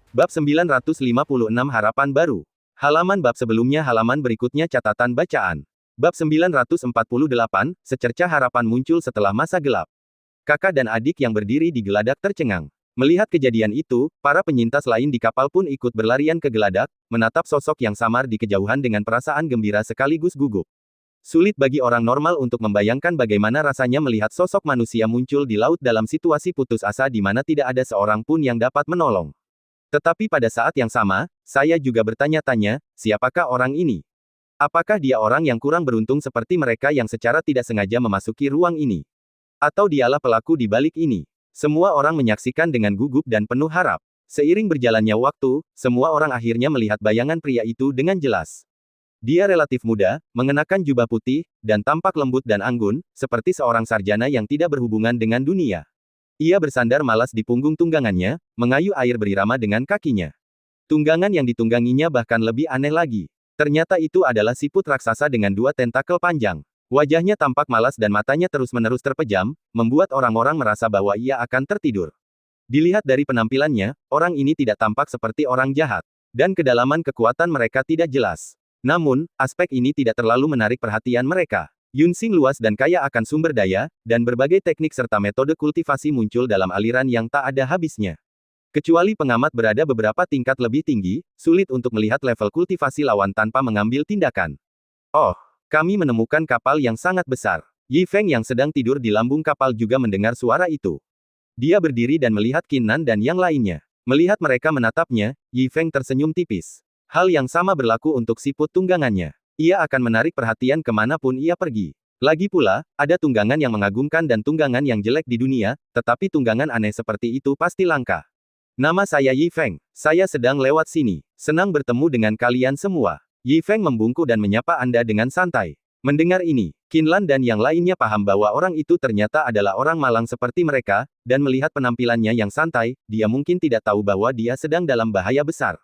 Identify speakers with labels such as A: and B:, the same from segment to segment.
A: Bab 956 Harapan Baru. Halaman bab sebelumnya halaman berikutnya catatan bacaan. Bab 948, secerca harapan muncul setelah masa gelap. Kakak dan adik yang berdiri di geladak tercengang. Melihat kejadian itu, para penyintas lain di kapal pun ikut berlarian ke geladak, menatap sosok yang samar di kejauhan dengan perasaan gembira sekaligus gugup. Sulit bagi orang normal untuk membayangkan bagaimana rasanya melihat sosok manusia muncul di laut dalam situasi putus asa di mana tidak ada seorang pun yang dapat menolong. Tetapi pada saat yang sama, saya juga bertanya-tanya, siapakah orang ini? Apakah dia orang yang kurang beruntung seperti mereka yang secara tidak sengaja memasuki ruang ini? Atau dialah pelaku di balik ini? Semua orang menyaksikan dengan gugup dan penuh harap. Seiring berjalannya waktu, semua orang akhirnya melihat bayangan pria itu dengan jelas. Dia relatif muda, mengenakan jubah putih, dan tampak lembut dan anggun, seperti seorang sarjana yang tidak berhubungan dengan dunia. Ia bersandar malas di punggung tunggangannya, mengayuh air berirama dengan kakinya. Tunggangan yang ditungganginya bahkan lebih aneh lagi. Ternyata itu adalah siput raksasa dengan 2 tentakel panjang. Wajahnya tampak malas dan matanya terus-menerus terpejam, membuat orang-orang merasa bahwa ia akan tertidur. Dilihat dari penampilannya, orang ini tidak tampak seperti orang jahat. Dan kedalaman kekuatan mereka tidak jelas. Namun, aspek ini tidak terlalu menarik perhatian mereka. Yunsing luas dan kaya akan sumber daya, dan berbagai teknik serta metode kultivasi muncul dalam aliran yang tak ada habisnya. Kecuali pengamat berada beberapa tingkat lebih tinggi, sulit untuk melihat level kultivasi lawan tanpa mengambil tindakan. Oh, kami menemukan kapal yang sangat besar. Yi Feng yang sedang tidur di lambung kapal juga mendengar suara itu. Dia berdiri dan melihat Qin Nan dan yang lainnya. Melihat mereka menatapnya, Yi Feng tersenyum tipis. Hal yang sama berlaku untuk siput tunggangannya. Ia akan menarik perhatian kemanapun ia pergi. Lagi pula, ada tunggangan yang mengagumkan dan tunggangan yang jelek di dunia, tetapi tunggangan aneh seperti itu pasti langka. Nama saya Yi Feng. Saya sedang lewat sini. Senang bertemu dengan kalian semua. Yi Feng membungkuk dan menyapa Anda dengan santai. Mendengar ini, Qin Lan dan yang lainnya paham bahwa orang itu ternyata adalah orang malang seperti mereka, dan melihat penampilannya yang santai, dia mungkin tidak tahu bahwa dia sedang dalam bahaya besar.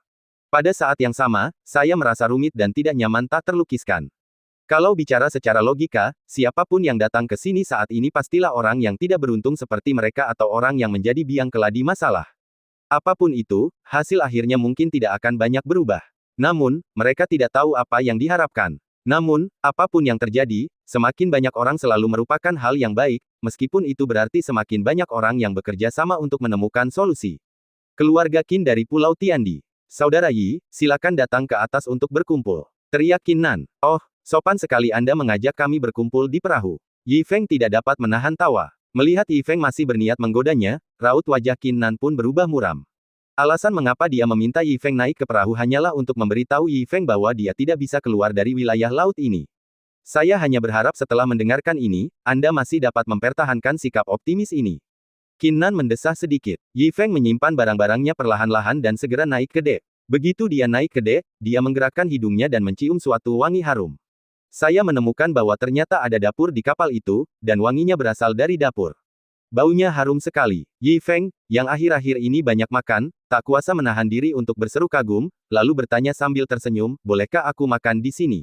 A: Pada saat yang sama, saya merasa rumit dan tidak nyaman tak terlukiskan. Kalau bicara secara logika, siapapun yang datang ke sini saat ini pastilah orang yang tidak beruntung seperti mereka atau orang yang menjadi biang keladi masalah. Apapun itu, hasil akhirnya mungkin tidak akan banyak berubah. Namun, mereka tidak tahu apa yang diharapkan. Namun, apapun yang terjadi, semakin banyak orang selalu merupakan hal yang baik, meskipun itu berarti semakin banyak orang yang bekerja sama untuk menemukan solusi. Keluarga Qin dari Pulau Tiandi. Saudara Yi, silakan datang ke atas untuk berkumpul. Teriak Qin Nan. Oh, sopan sekali Anda mengajak kami berkumpul di perahu. Yi Feng tidak dapat menahan tawa. Melihat Yi Feng masih berniat menggodanya, raut wajah Qin Nan pun berubah muram. Alasan mengapa dia meminta Yi Feng naik ke perahu hanyalah untuk memberitahu Yi Feng bahwa dia tidak bisa keluar dari wilayah laut ini. Saya hanya berharap setelah mendengarkan ini, Anda masih dapat mempertahankan sikap optimis ini. Qin Nan mendesah sedikit. Yi Feng menyimpan barang-barangnya perlahan-lahan dan segera naik ke dek. Begitu dia naik ke dek, dia menggerakkan hidungnya dan mencium suatu wangi harum. Saya menemukan bahwa ternyata ada dapur di kapal itu, dan wanginya berasal dari dapur. Baunya harum sekali. Yi Feng, yang akhir-akhir ini banyak makan, tak kuasa menahan diri untuk berseru kagum, lalu bertanya sambil tersenyum, bolehkah aku makan di sini?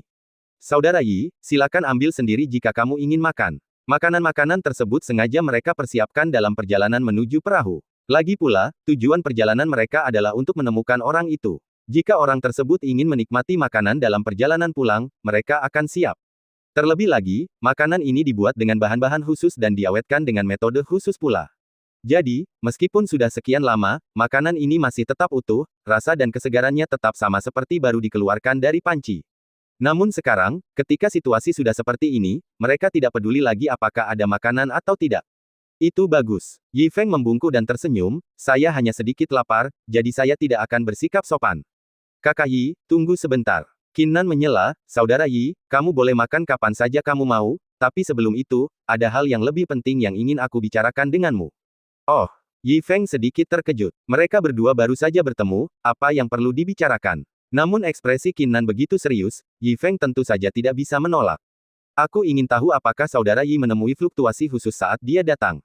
A: Saudara Yi, silakan ambil sendiri jika kamu ingin makan. Makanan-makanan tersebut sengaja mereka persiapkan dalam perjalanan menuju perahu. Lagi pula, tujuan perjalanan mereka adalah untuk menemukan orang itu. Jika orang tersebut ingin menikmati makanan dalam perjalanan pulang, mereka akan siap. Terlebih lagi, makanan ini dibuat dengan bahan-bahan khusus dan diawetkan dengan metode khusus pula. Jadi, meskipun sudah sekian lama, makanan ini masih tetap utuh, rasa dan kesegarannya tetap sama seperti baru dikeluarkan dari panci. Namun sekarang, ketika situasi sudah seperti ini, mereka tidak peduli lagi apakah ada makanan atau tidak. Itu bagus. Yi Feng membungkuk dan tersenyum, saya hanya sedikit lapar, jadi saya tidak akan bersikap sopan. Kakak Yi, tunggu sebentar. Qin Nan menyela, Saudara Yi, kamu boleh makan kapan saja kamu mau, tapi sebelum itu, ada hal yang lebih penting yang ingin aku bicarakan denganmu. Oh, Yi Feng sedikit terkejut. Mereka berdua baru saja bertemu, apa yang perlu dibicarakan? Namun ekspresi Qin Nan begitu serius, Yi Feng tentu saja tidak bisa menolak. Aku ingin tahu apakah Saudara Yi menemui fluktuasi khusus saat dia datang.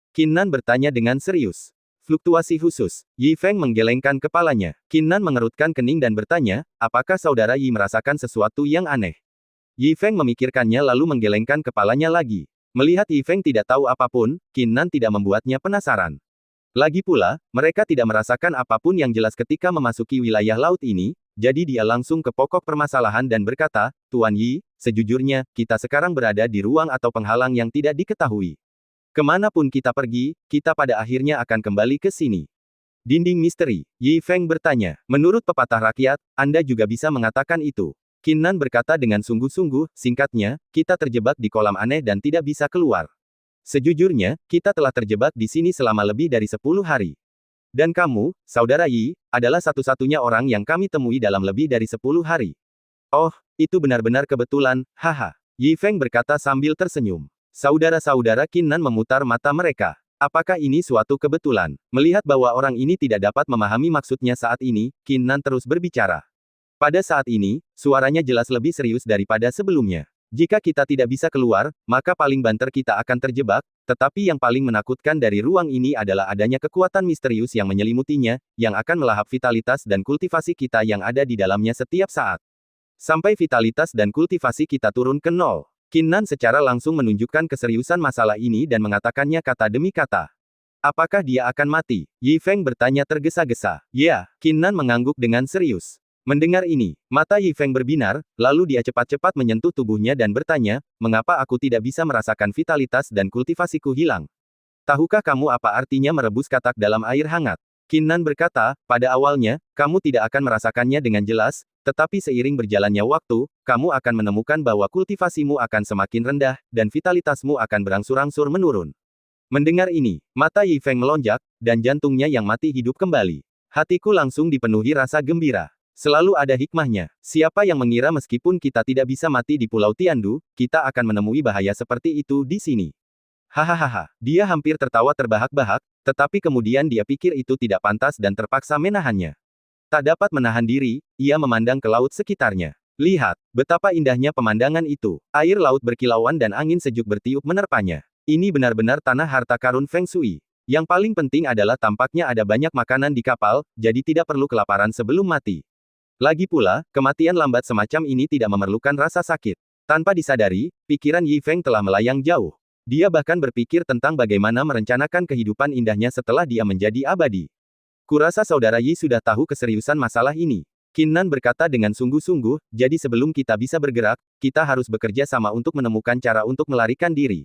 A: Qin Nan bertanya dengan serius. Fluktuasi khusus. Yi Feng menggelengkan kepalanya. Qin Nan mengerutkan kening dan bertanya, apakah Saudara Yi merasakan sesuatu yang aneh? Yi Feng memikirkannya lalu menggelengkan kepalanya lagi. Melihat Yi Feng tidak tahu apapun, Qin Nan tidak membuatnya penasaran. Lagi pula, mereka tidak merasakan apapun yang jelas ketika memasuki wilayah laut ini, jadi dia langsung ke pokok permasalahan dan berkata, Tuan Yi, sejujurnya, kita sekarang berada di ruang atau penghalang yang tidak diketahui. Kemanapun kita pergi, kita pada akhirnya akan kembali ke sini. Dinding misteri, Yi Feng bertanya. Menurut pepatah rakyat, Anda juga bisa mengatakan itu. Qin Nan berkata dengan sungguh-sungguh, singkatnya, kita terjebak di kolam aneh dan tidak bisa keluar. Sejujurnya, kita telah terjebak di sini selama lebih dari 10 hari. Dan kamu, Saudara Yi, adalah satu-satunya orang yang kami temui dalam lebih dari 10 hari. Oh, itu benar-benar kebetulan, haha. Yi Feng berkata sambil tersenyum. Saudara-saudara Qin Nan memutar mata mereka. Apakah ini suatu kebetulan? Melihat bahwa orang ini tidak dapat memahami maksudnya saat ini, Qin Nan terus berbicara. Pada saat ini, suaranya jelas lebih serius daripada sebelumnya. Jika kita tidak bisa keluar, maka paling banter kita akan terjebak, tetapi yang paling menakutkan dari ruang ini adalah adanya kekuatan misterius yang menyelimutinya, yang akan melahap vitalitas dan kultivasi kita yang ada di dalamnya setiap saat. Sampai vitalitas dan kultivasi kita turun ke nol. Qin Nan secara langsung menunjukkan keseriusan masalah ini dan mengatakannya kata demi kata. Apakah dia akan mati? Yi Feng bertanya tergesa-gesa. Ya, Qin Nan mengangguk dengan serius. Mendengar ini, mata Yi Feng berbinar, lalu dia cepat-cepat menyentuh tubuhnya dan bertanya, mengapa aku tidak bisa merasakan vitalitas dan kultivasiku hilang? Tahukah kamu apa artinya merebus katak dalam air hangat? Qin Nan berkata, pada awalnya, kamu tidak akan merasakannya dengan jelas, tetapi seiring berjalannya waktu, kamu akan menemukan bahwa kultivasimu akan semakin rendah, dan vitalitasmu akan berangsur-angsur menurun. Mendengar ini, mata Yi Feng melonjak, dan jantungnya yang mati hidup kembali. Hatiku langsung dipenuhi rasa gembira. Selalu ada hikmahnya. Siapa yang mengira meskipun kita tidak bisa mati di Pulau Tiandu, kita akan menemui bahaya seperti itu di sini. Hahaha. Dia hampir tertawa terbahak-bahak, tetapi kemudian dia pikir itu tidak pantas dan terpaksa menahannya. Tak dapat menahan diri, ia memandang ke laut sekitarnya. Lihat, betapa indahnya pemandangan itu. Air laut berkilauan dan angin sejuk bertiup menerpanya. Ini benar-benar tanah harta karun Feng Shui. Yang paling penting adalah tampaknya ada banyak makanan di kapal, jadi tidak perlu kelaparan sebelum mati. Lagi pula, kematian lambat semacam ini tidak memerlukan rasa sakit. Tanpa disadari, pikiran Yi Feng telah melayang jauh. Dia bahkan berpikir tentang bagaimana merencanakan kehidupan indahnya setelah dia menjadi abadi. Kurasa saudara Yi sudah tahu keseriusan masalah ini. Qin Nan berkata dengan sungguh-sungguh, jadi sebelum kita bisa bergerak, kita harus bekerja sama untuk menemukan cara untuk melarikan diri.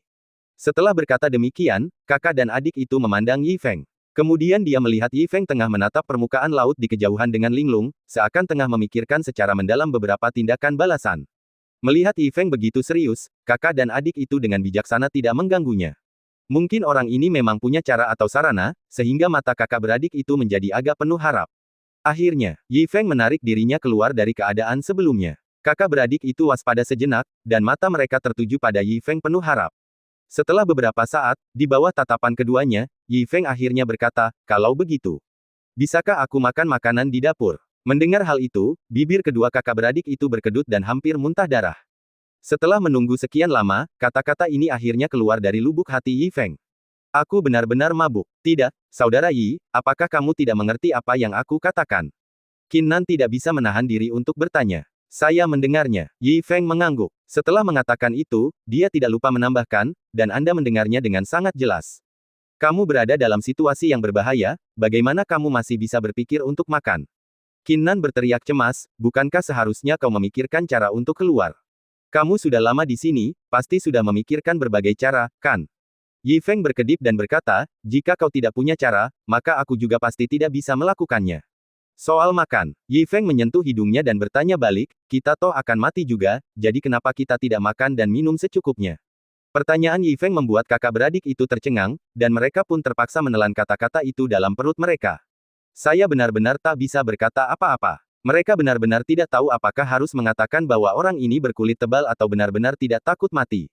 A: Setelah berkata demikian, kakak dan adik itu memandang Yi Feng. Kemudian dia melihat Yi Feng tengah menatap permukaan laut di kejauhan dengan linglung, seakan tengah memikirkan secara mendalam beberapa tindakan balasan. Melihat Yi Feng begitu serius, kakak dan adik itu dengan bijaksana tidak mengganggunya. Mungkin orang ini memang punya cara atau sarana, sehingga mata kakak beradik itu menjadi agak penuh harap. Akhirnya, Yi Feng menarik dirinya keluar dari keadaan sebelumnya. Kakak beradik itu waspada sejenak, dan mata mereka tertuju pada Yi Feng penuh harap. Setelah beberapa saat, di bawah tatapan keduanya, Yi Feng akhirnya berkata, kalau begitu, bisakah aku makan makanan di dapur? Mendengar hal itu, bibir kedua kakak beradik itu berkedut dan hampir muntah darah. Setelah menunggu sekian lama, kata-kata ini akhirnya keluar dari lubuk hati Yi Feng. Aku benar-benar mabuk. Tidak, saudara Yi, apakah kamu tidak mengerti apa yang aku katakan? Qin Nan tidak bisa menahan diri untuk bertanya. Saya mendengarnya. Yi Feng mengangguk. Setelah mengatakan itu, dia tidak lupa menambahkan, dan Anda mendengarnya dengan sangat jelas. Kamu berada dalam situasi yang berbahaya, bagaimana kamu masih bisa berpikir untuk makan? Qin Nan berteriak cemas, bukankah seharusnya kau memikirkan cara untuk keluar? Kamu sudah lama di sini, pasti sudah memikirkan berbagai cara, kan? Yi Feng berkedip dan berkata, jika kau tidak punya cara, maka aku juga pasti tidak bisa melakukannya. Soal makan, Yi Feng menyentuh hidungnya dan bertanya balik, kita toh akan mati juga, jadi kenapa kita tidak makan dan minum secukupnya? Pertanyaan Yi Feng membuat kakak beradik itu tercengang, dan mereka pun terpaksa menelan kata-kata itu dalam perut mereka. Saya benar-benar tak bisa berkata apa-apa. Mereka benar-benar tidak tahu apakah harus mengatakan bahwa orang ini berkulit tebal atau benar-benar tidak takut mati.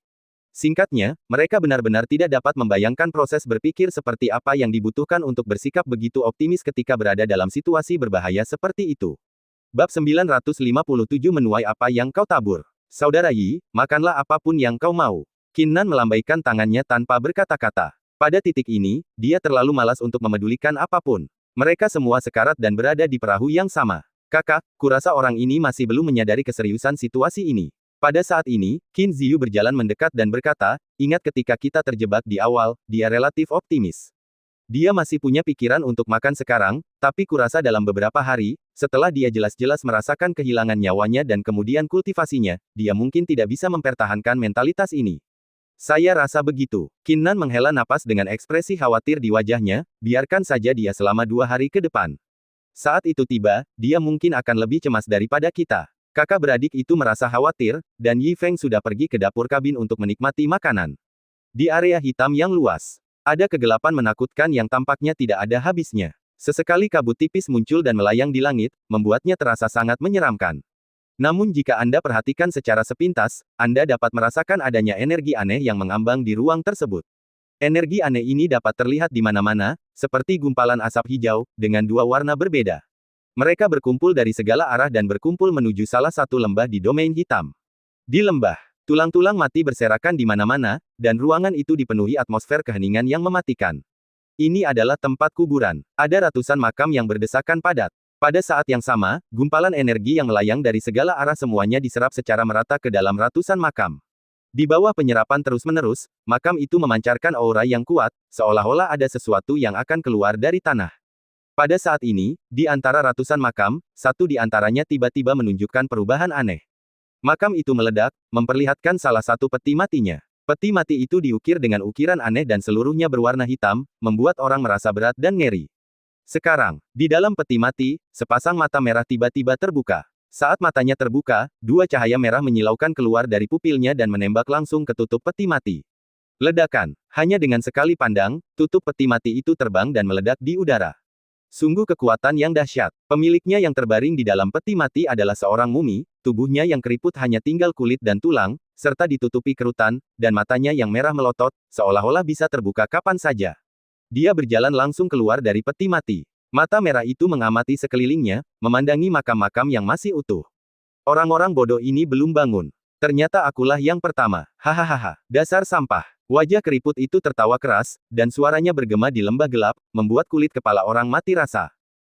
A: Singkatnya, mereka benar-benar tidak dapat membayangkan proses berpikir seperti apa yang dibutuhkan untuk bersikap begitu optimis ketika berada dalam situasi berbahaya seperti itu. Bab 957 Menuai apa yang kau tabur. Saudara Yi, makanlah apapun yang kau mau. Qin Nan melambaikan tangannya tanpa berkata-kata. Pada titik ini, dia terlalu malas untuk memedulikan apapun. Mereka semua sekarat dan berada di perahu yang sama. Kakak, kurasa orang ini masih belum menyadari keseriusan situasi ini. Pada saat ini, Qin Ziyu berjalan mendekat dan berkata, ingat ketika kita terjebak di awal, dia relatif optimis. Dia masih punya pikiran untuk makan sekarang, tapi kurasa dalam beberapa hari, setelah dia jelas-jelas merasakan kehilangan nyawanya dan kemudian kultivasinya, dia mungkin tidak bisa mempertahankan mentalitas ini. Saya rasa begitu. Qin Nan menghela napas dengan ekspresi khawatir di wajahnya, biarkan saja dia selama 2 hari ke depan. Saat itu tiba, dia mungkin akan lebih cemas daripada kita. Kakak beradik itu merasa khawatir, dan Yi Feng sudah pergi ke dapur kabin untuk menikmati makanan. Di area hitam yang luas, ada kegelapan menakutkan yang tampaknya tidak ada habisnya. Sesekali kabut tipis muncul dan melayang di langit, membuatnya terasa sangat menyeramkan. Namun jika Anda perhatikan secara sepintas, Anda dapat merasakan adanya energi aneh yang mengambang di ruang tersebut. Energi aneh ini dapat terlihat di mana-mana, seperti gumpalan asap hijau, dengan 2 warna berbeda. Mereka berkumpul dari segala arah dan berkumpul menuju salah satu lembah di domain hitam. Di lembah, tulang-tulang mati berserakan di mana-mana, dan ruangan itu dipenuhi atmosfer keheningan yang mematikan. Ini adalah tempat kuburan. Ada ratusan makam yang berdesakan padat. Pada saat yang sama, gumpalan energi yang melayang dari segala arah semuanya diserap secara merata ke dalam ratusan makam. Di bawah penyerapan terus-menerus, makam itu memancarkan aura yang kuat, seolah-olah ada sesuatu yang akan keluar dari tanah. Pada saat ini, di antara ratusan makam, satu di antaranya tiba-tiba menunjukkan perubahan aneh. Makam itu meledak, memperlihatkan salah satu peti matinya. Peti mati itu diukir dengan ukiran aneh dan seluruhnya berwarna hitam, membuat orang merasa berat dan ngeri. Sekarang, di dalam peti mati, sepasang mata merah tiba-tiba terbuka. Saat matanya terbuka, 2 cahaya merah menyilaukan keluar dari pupilnya dan menembak langsung ke tutup peti mati. Ledakan. Hanya dengan sekali pandang, tutup peti mati itu terbang dan meledak di udara. Sungguh kekuatan yang dahsyat. Pemiliknya yang terbaring di dalam peti mati adalah seorang mumi, tubuhnya yang keriput hanya tinggal kulit dan tulang, serta ditutupi kerutan, dan matanya yang merah melotot, seolah-olah bisa terbuka kapan saja. Dia berjalan langsung keluar dari peti mati. Mata merah itu mengamati sekelilingnya, memandangi makam-makam yang masih utuh. Orang-orang bodoh ini belum bangun. Ternyata akulah yang pertama. Hahaha, dasar sampah. Wajah keriput itu tertawa keras, dan suaranya bergema di lembah gelap, membuat kulit kepala orang mati rasa.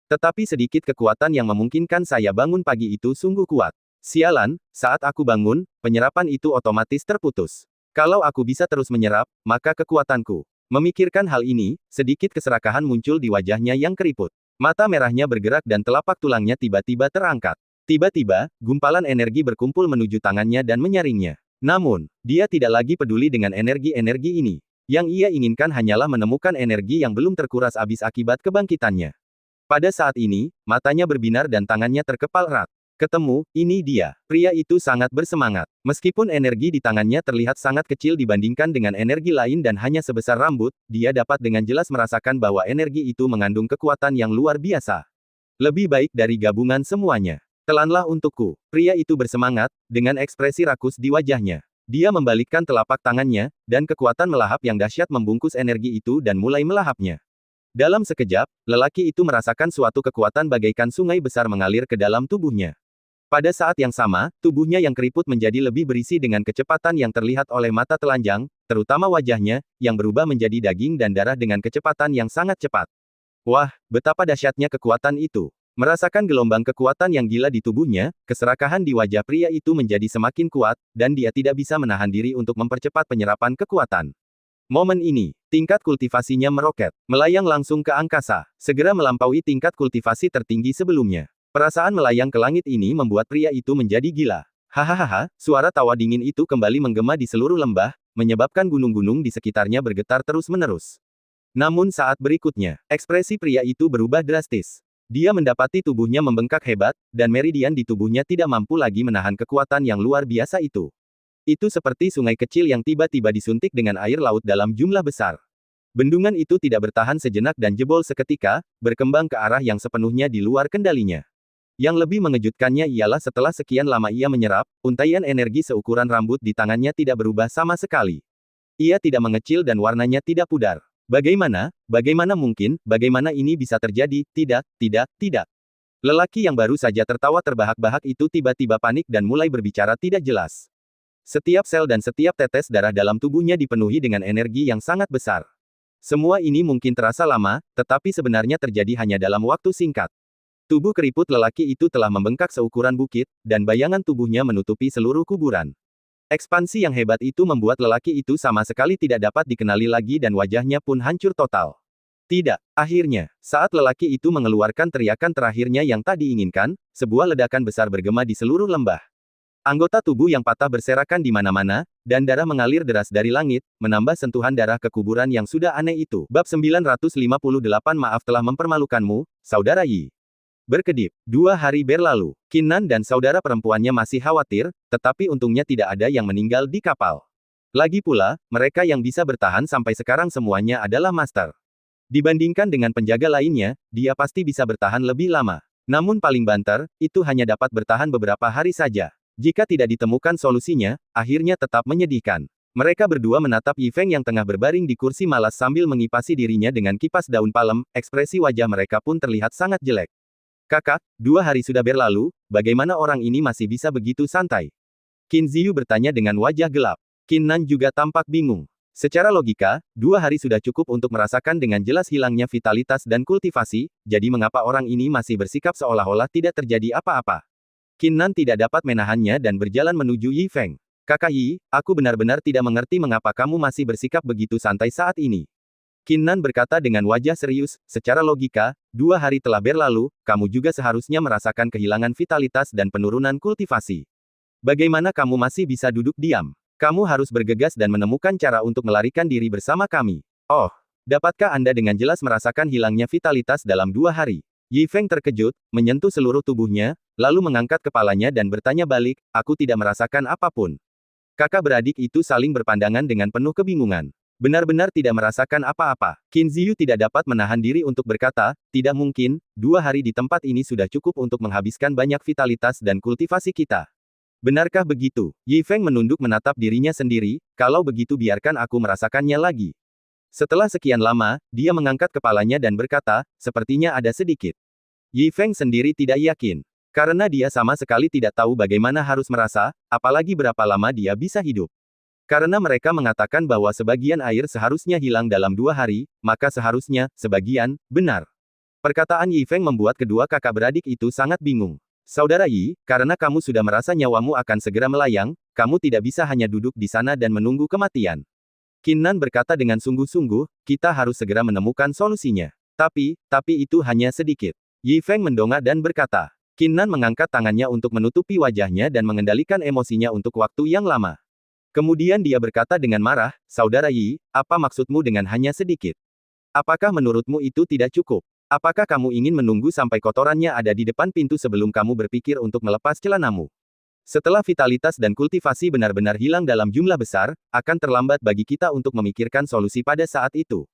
A: Tetapi sedikit kekuatan yang memungkinkan saya bangun pagi itu sungguh kuat. Sialan, saat aku bangun, penyerapan itu otomatis terputus. Kalau aku bisa terus menyerap, maka kekuatanku. Memikirkan hal ini, sedikit keserakahan muncul di wajahnya yang keriput. Mata merahnya bergerak dan telapak tulangnya tiba-tiba terangkat. Tiba-tiba, gumpalan energi berkumpul menuju tangannya dan menyaringnya. Namun, dia tidak lagi peduli dengan energi-energi ini. Yang ia inginkan hanyalah menemukan energi yang belum terkuras habis akibat kebangkitannya. Pada saat ini, matanya berbinar dan tangannya terkepal erat. Ketemu, ini dia. Pria itu sangat bersemangat. Meskipun energi di tangannya terlihat sangat kecil dibandingkan dengan energi lain dan hanya sebesar rambut, dia dapat dengan jelas merasakan bahwa energi itu mengandung kekuatan yang luar biasa. Lebih baik dari gabungan semuanya. Telanlah untukku. Pria itu bersemangat, dengan ekspresi rakus di wajahnya. Dia membalikkan telapak tangannya, dan kekuatan melahap yang dahsyat membungkus energi itu dan mulai melahapnya. Dalam sekejap, lelaki itu merasakan suatu kekuatan bagaikan sungai besar mengalir ke dalam tubuhnya. Pada saat yang sama, tubuhnya yang keriput menjadi lebih berisi dengan kecepatan yang terlihat oleh mata telanjang, terutama wajahnya, yang berubah menjadi daging dan darah dengan kecepatan yang sangat cepat. Wah, betapa dahsyatnya kekuatan itu. Merasakan gelombang kekuatan yang gila di tubuhnya, keserakahan di wajah pria itu menjadi semakin kuat, dan dia tidak bisa menahan diri untuk mempercepat penyerapan kekuatan. Momen ini, tingkat kultivasinya meroket, melayang langsung ke angkasa, segera melampaui tingkat kultivasi tertinggi sebelumnya. Perasaan melayang ke langit ini membuat pria itu menjadi gila. Hahaha, suara tawa dingin itu kembali menggema di seluruh lembah, menyebabkan gunung-gunung di sekitarnya bergetar terus-menerus. Namun saat berikutnya, ekspresi pria itu berubah drastis. Dia mendapati tubuhnya membengkak hebat, dan meridian di tubuhnya tidak mampu lagi menahan kekuatan yang luar biasa itu. Itu seperti sungai kecil yang tiba-tiba disuntik dengan air laut dalam jumlah besar. Bendungan itu tidak bertahan sejenak dan jebol seketika, berkembang ke arah yang sepenuhnya di luar kendalinya. Yang lebih mengejutkannya ialah setelah sekian lama ia menyerap, untaian energi seukuran rambut di tangannya tidak berubah sama sekali. Ia tidak mengecil dan warnanya tidak pudar. Bagaimana mungkin, bagaimana ini bisa terjadi, tidak. Lelaki yang baru saja tertawa terbahak-bahak itu tiba-tiba panik dan mulai berbicara tidak jelas. Setiap sel dan setiap tetes darah dalam tubuhnya dipenuhi dengan energi yang sangat besar. Semua ini mungkin terasa lama, tetapi sebenarnya terjadi hanya dalam waktu singkat. Tubuh keriput lelaki itu telah membengkak seukuran bukit, dan bayangan tubuhnya menutupi seluruh kuburan. Ekspansi yang hebat itu membuat lelaki itu sama sekali tidak dapat dikenali lagi dan wajahnya pun hancur total. Tidak. Akhirnya, saat lelaki itu mengeluarkan teriakan terakhirnya yang tak diinginkan, sebuah ledakan besar bergema di seluruh lembah. Anggota tubuh yang patah berserakan di mana-mana, dan darah mengalir deras dari langit, menambah sentuhan darah ke kuburan yang sudah aneh itu. Bab 958 Maaf telah mempermalukanmu, Saudara Yi. Berkedip. 2 hari berlalu. Qin Nan dan saudara perempuannya masih khawatir, tetapi untungnya tidak ada yang meninggal di kapal. Lagi pula, mereka yang bisa bertahan sampai sekarang semuanya adalah master. Dibandingkan dengan penjaga lainnya, dia pasti bisa bertahan lebih lama. Namun paling banter, itu hanya dapat bertahan beberapa hari saja. Jika tidak ditemukan solusinya, akhirnya tetap menyedihkan. Mereka berdua menatap Yi Feng yang tengah berbaring di kursi malas sambil mengipasi dirinya dengan kipas daun palem, ekspresi wajah mereka pun terlihat sangat jelek. Kakak, 2 hari sudah berlalu, bagaimana orang ini masih bisa begitu santai? Qin Ziyu bertanya dengan wajah gelap. Qin Nan juga tampak bingung. Secara logika, 2 hari sudah cukup untuk merasakan dengan jelas hilangnya vitalitas dan kultivasi, jadi mengapa orang ini masih bersikap seolah-olah tidak terjadi apa-apa? Qin Nan tidak dapat menahannya dan berjalan menuju Yi Feng. Kakak Yi, aku benar-benar tidak mengerti mengapa kamu masih bersikap begitu santai saat ini. Qin Nan berkata dengan wajah serius, secara logika, 2 hari telah berlalu, kamu juga seharusnya merasakan kehilangan vitalitas dan penurunan kultivasi. Bagaimana kamu masih bisa duduk diam? Kamu harus bergegas dan menemukan cara untuk melarikan diri bersama kami. Oh, dapatkah Anda dengan jelas merasakan hilangnya vitalitas dalam 2 hari? Yi Feng terkejut, menyentuh seluruh tubuhnya, lalu mengangkat kepalanya dan bertanya balik, aku tidak merasakan apapun. Kakak beradik itu saling berpandangan dengan penuh kebingungan. Benar-benar tidak merasakan apa-apa. Qin Ziyu tidak dapat menahan diri untuk berkata, tidak mungkin, 2 hari di tempat ini sudah cukup untuk menghabiskan banyak vitalitas dan kultivasi kita. Benarkah begitu? Yi Feng menunduk menatap dirinya sendiri, kalau begitu biarkan aku merasakannya lagi. Setelah sekian lama, dia mengangkat kepalanya dan berkata, sepertinya ada sedikit. Yi Feng sendiri tidak yakin. Karena dia sama sekali tidak tahu bagaimana harus merasa, apalagi berapa lama dia bisa hidup. Karena mereka mengatakan bahwa sebagian air seharusnya hilang dalam 2 hari, maka seharusnya, sebagian, benar. Perkataan Yi Feng membuat kedua kakak beradik itu sangat bingung. Saudara Yi, karena kamu sudah merasa nyawamu akan segera melayang, kamu tidak bisa hanya duduk di sana dan menunggu kematian. Qin Nan berkata dengan sungguh-sungguh, kita harus segera menemukan solusinya. Tapi itu hanya sedikit. Yi Feng mendongak dan berkata. Qin Nan mengangkat tangannya untuk menutupi wajahnya dan mengendalikan emosinya untuk waktu yang lama. Kemudian dia berkata dengan marah, Saudara Yi, apa maksudmu dengan hanya sedikit? Apakah menurutmu itu tidak cukup? Apakah kamu ingin menunggu sampai kotorannya ada di depan pintu sebelum kamu berpikir untuk melepas celanamu? Setelah vitalitas dan kultivasi benar-benar hilang dalam jumlah besar, akan terlambat bagi kita untuk memikirkan solusi pada saat itu.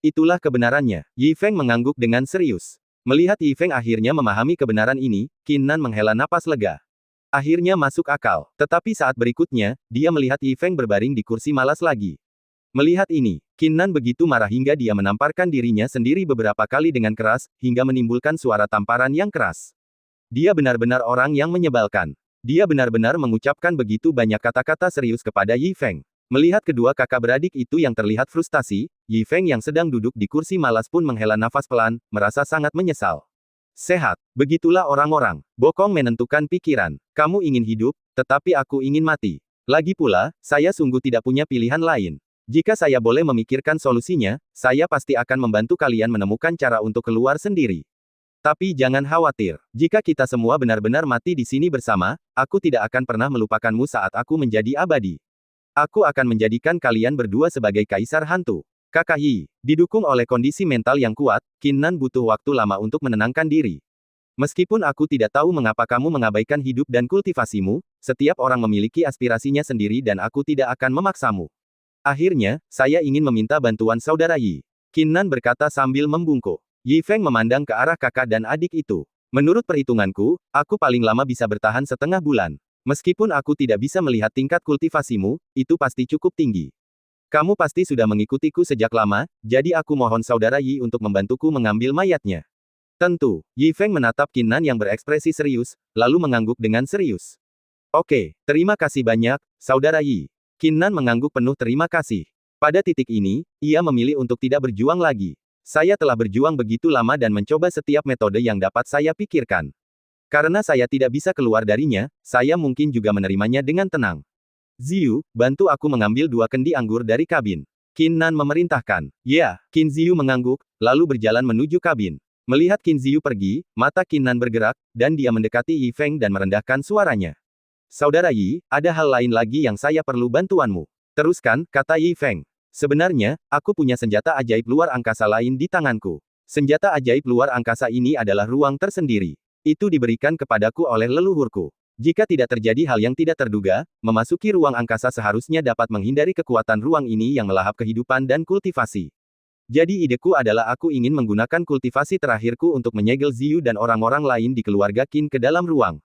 A: Itulah kebenarannya. Yi Feng mengangguk dengan serius. Melihat Yi Feng akhirnya memahami kebenaran ini, Qin Nan menghela napas lega. Akhirnya masuk akal. Tetapi saat berikutnya, dia melihat Yi Feng berbaring di kursi malas lagi. Melihat ini, Qin Nan begitu marah hingga dia menamparkan dirinya sendiri beberapa kali dengan keras, hingga menimbulkan suara tamparan yang keras. Dia benar-benar orang yang menyebalkan. Dia benar-benar mengucapkan begitu banyak kata-kata serius kepada Yi Feng. Melihat kedua kakak beradik itu yang terlihat frustasi, Yi Feng yang sedang duduk di kursi malas pun menghela nafas pelan, merasa sangat menyesal. Sehat. Begitulah orang-orang. Bokong menentukan pikiran. Kamu ingin hidup, tetapi aku ingin mati. Lagi pula, saya sungguh tidak punya pilihan lain. Jika saya boleh memikirkan solusinya, saya pasti akan membantu kalian menemukan cara untuk keluar sendiri. Tapi jangan khawatir, jika kita semua benar-benar mati di sini bersama, aku tidak akan pernah melupakanmu saat aku menjadi abadi. Aku akan menjadikan kalian berdua sebagai kaisar hantu. Kakak Yi, didukung oleh kondisi mental yang kuat, Qin Nan butuh waktu lama untuk menenangkan diri. Meskipun aku tidak tahu mengapa kamu mengabaikan hidup dan kultivasimu, setiap orang memiliki aspirasinya sendiri dan aku tidak akan memaksamu. Akhirnya, saya ingin meminta bantuan saudara Yi. Qin Nan berkata sambil membungkuk. Yi Feng memandang ke arah kakak dan adik itu. Menurut perhitunganku, aku paling lama bisa bertahan setengah bulan. Meskipun aku tidak bisa melihat tingkat kultivasimu, itu pasti cukup tinggi. Kamu pasti sudah mengikutiku sejak lama, jadi aku mohon saudara Yi untuk membantuku mengambil mayatnya. Tentu, Yi Feng menatap Qin Nan yang berekspresi serius, lalu mengangguk dengan serius. Oke, terima kasih banyak, saudara Yi. Qin Nan mengangguk penuh terima kasih. Pada titik ini, ia memilih untuk tidak berjuang lagi. Saya telah berjuang begitu lama dan mencoba setiap metode yang dapat saya pikirkan. Karena saya tidak bisa keluar darinya, saya mungkin juga menerimanya dengan tenang. Ziyu, bantu aku mengambil 2 kendi anggur dari kabin. Qin Nan memerintahkan. Ya, Qin Ziyu mengangguk, lalu berjalan menuju kabin. Melihat Qin Ziyu pergi, mata Qin Nan bergerak, dan dia mendekati Yi Feng dan merendahkan suaranya. Saudara Yi, ada hal lain lagi yang saya perlu bantuanmu. Teruskan, kata Yi Feng. Sebenarnya, aku punya senjata ajaib luar angkasa lain di tanganku. Senjata ajaib luar angkasa ini adalah ruang tersendiri. Itu diberikan kepadaku oleh leluhurku. Jika tidak terjadi hal yang tidak terduga, memasuki ruang angkasa seharusnya dapat menghindari kekuatan ruang ini yang melahap kehidupan dan kultivasi. Jadi ideku adalah aku ingin menggunakan kultivasi terakhirku untuk menyegel Ziyu dan orang-orang lain di keluarga Qin ke dalam ruang.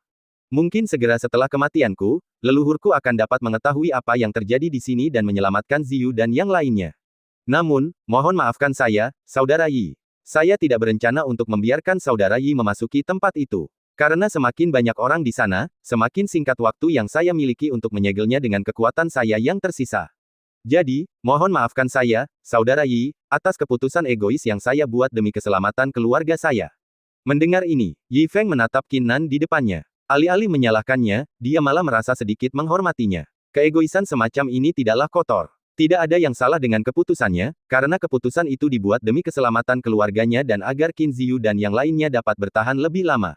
A: Mungkin segera setelah kematianku, leluhurku akan dapat mengetahui apa yang terjadi di sini dan menyelamatkan Ziyu dan yang lainnya. Namun, mohon maafkan saya, Saudara Yi. Saya tidak berencana untuk membiarkan Saudara Yi memasuki tempat itu. Karena semakin banyak orang di sana, semakin singkat waktu yang saya miliki untuk menyegelnya dengan kekuatan saya yang tersisa. Jadi, mohon maafkan saya, Saudara Yi, atas keputusan egois yang saya buat demi keselamatan keluarga saya. Mendengar ini, Yi Feng menatap Qin Nan di depannya. Alih-alih menyalahkannya, dia malah merasa sedikit menghormatinya. Keegoisan semacam ini tidaklah kotor. Tidak ada yang salah dengan keputusannya, karena keputusan itu dibuat demi keselamatan keluarganya dan agar Qin Ziyu dan yang lainnya dapat bertahan lebih lama.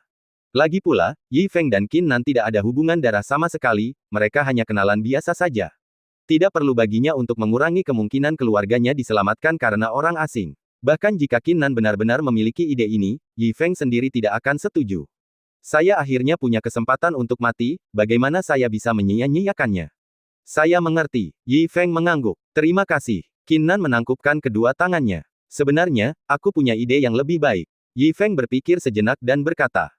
A: Lagi pula, Yi Feng dan Qin Nan tidak ada hubungan darah sama sekali, mereka hanya kenalan biasa saja. Tidak perlu baginya untuk mengurangi kemungkinan keluarganya diselamatkan karena orang asing. Bahkan jika Qin Nan benar-benar memiliki ide ini, Yi Feng sendiri tidak akan setuju. Saya akhirnya punya kesempatan untuk mati, bagaimana saya bisa menyia-nyiakannya? Saya mengerti. Yi Feng mengangguk. Terima kasih. Qin Nan menangkupkan kedua tangannya. Sebenarnya, aku punya ide yang lebih baik. Yi Feng berpikir sejenak dan berkata,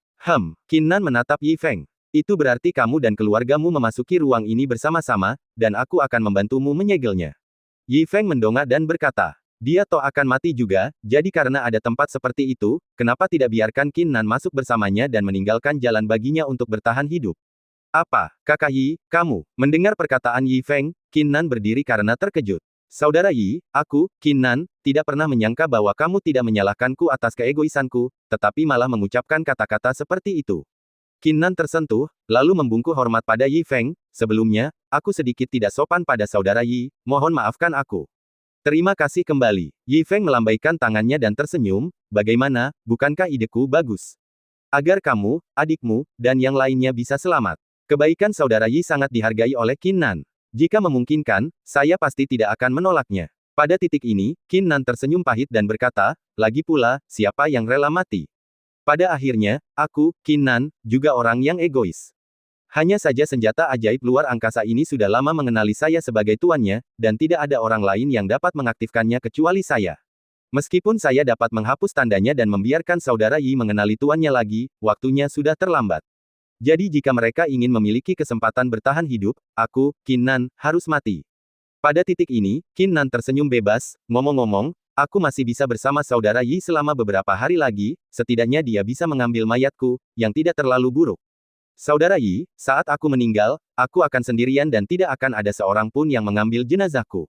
A: Qin Nan menatap Yi Feng. Itu berarti kamu dan keluargamu memasuki ruang ini bersama-sama, dan aku akan membantumu menyegelnya. Yi Feng mendongak dan berkata, dia toh akan mati juga, jadi karena ada tempat seperti itu, kenapa tidak biarkan Qin Nan masuk bersamanya dan meninggalkan jalan baginya untuk bertahan hidup? Apa, Kakak Yi, kamu? Mendengar perkataan Yi Feng, Qin Nan berdiri karena terkejut. Saudara Yi, aku, Qin Nan, tidak pernah menyangka bahwa kamu tidak menyalahkanku atas keegoisanku, tetapi malah mengucapkan kata-kata seperti itu. Qin Nan tersentuh, lalu membungkuk hormat pada Yi Feng. Sebelumnya, aku sedikit tidak sopan pada Saudara Yi, mohon maafkan aku. Terima kasih kembali. Yi Feng melambaikan tangannya dan tersenyum, bagaimana, bukankah ideku bagus? Agar kamu, adikmu, dan yang lainnya bisa selamat. Kebaikan Saudara Yi sangat dihargai oleh Qin Nan. Jika memungkinkan, saya pasti tidak akan menolaknya. Pada titik ini, Qin Nan tersenyum pahit dan berkata, lagi pula, siapa yang rela mati? Pada akhirnya, aku, Qin Nan, juga orang yang egois. Hanya saja senjata ajaib luar angkasa ini sudah lama mengenali saya sebagai tuannya, dan tidak ada orang lain yang dapat mengaktifkannya kecuali saya. Meskipun saya dapat menghapus tandanya dan membiarkan Saudara Yi mengenali tuannya lagi, waktunya sudah terlambat. Jadi jika mereka ingin memiliki kesempatan bertahan hidup, aku, Qin Nan, harus mati. Pada titik ini, Qin Nan tersenyum bebas, ngomong-ngomong, aku masih bisa bersama Saudara Yi selama beberapa hari lagi, setidaknya dia bisa mengambil mayatku, yang tidak terlalu buruk. Saudara Yi, saat aku meninggal, aku akan sendirian dan tidak akan ada seorang pun yang mengambil jenazahku.